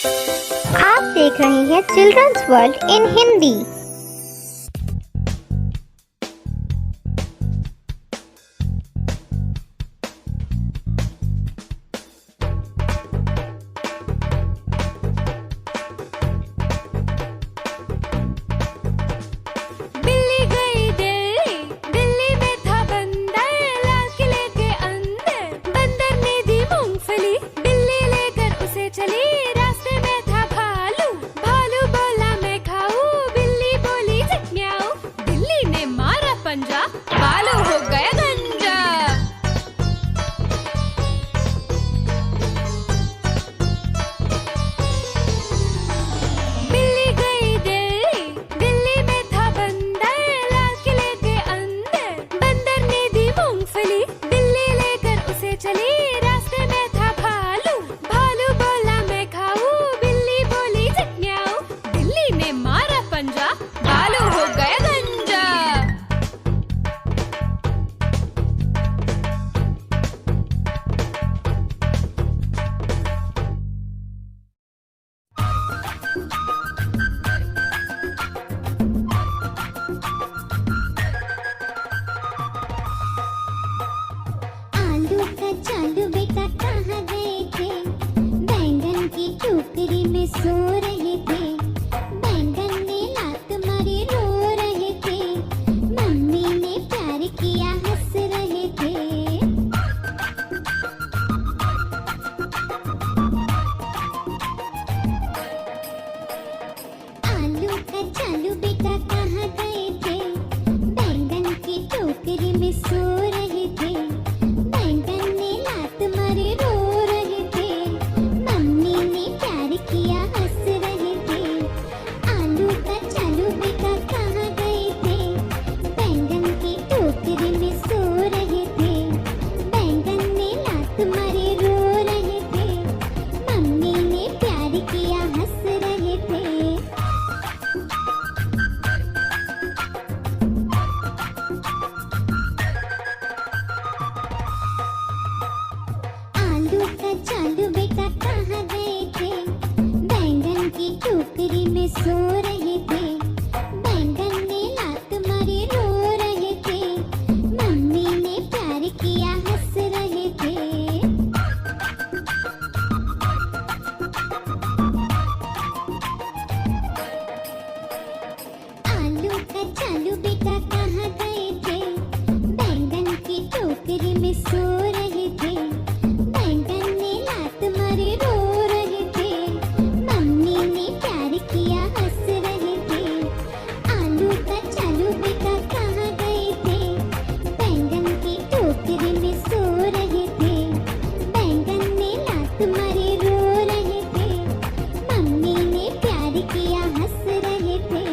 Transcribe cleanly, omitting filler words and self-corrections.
आप देख रहे हैं चिल्ड्रंस वर्ल्ड इन हिंदी। बिल्ली गई दिल्ली, दिल्ली में था बंदर, लाल किले के अंदर बंदर ने दी मूंगफली, बिल्ली लेकर उसे चली, रास्ते में था भालू, भालू बोला मैं खाऊं, बिल्ली बोली जिट म्याऊं, बिल्ली ने मारा पंजा, भालू हो गया गंजा। बिल्ली गई दिल्ली, दिल्ली में था बंदर, लाल किले के अंदर बंदर ने दी मूंगफली, बिल्ली लेकर उसे चली, रास्ते में था भालू, भालू बोला मैं खाऊं, बिल्ली बोली जिट म्याऊं, बिल्ली ने मारा पंजा, भालू हो गया गंजा। आलू का चालू बेटा कहाँ गए थे? बैंगन की टोकरी में सो रहे थे, बैंगन ने लात मारी रो रहे थे, मम्मी ने प्यार किया हंस रहे थे। आलू का चालू बेटा कहाँ गए थे? बैंगन की टोकरी में सो रहे थे, बैंगन ने लात मारी रो रहे थे, मम्मी ने प्यार किया हंस रहे थे। आलू का चालू बेटा कहाँ गए थे? बैंगन की टोकरी में सो रहे थे, बैंगन ने लात मारी रो रहे थे, मम्मी ने प्यार किया हंस रहे थे। आलू का चालू बेटा कहाँ गए थे? बैंगन की टोकरी में सो रहे थे, बैंगन ने लात मारी रो रहे थे, मम्मी ने प्यार किया हंस रहे थे। आलू का चालू बेटा कहाँ गए थे? बैंगन की टोकरी में सो रहे थे, बैंगन ने लात मारी रो रहे थे, मम्मी ने प्यार किया हंस रहे थे। आलू का चालू बेटा कहाँ गए थे? बैंगन की टोकरी में सो रहे थे, बैंगन ने लात मारी रो रहे थे, मम्मी ने प्यार किया हंस रहे थे।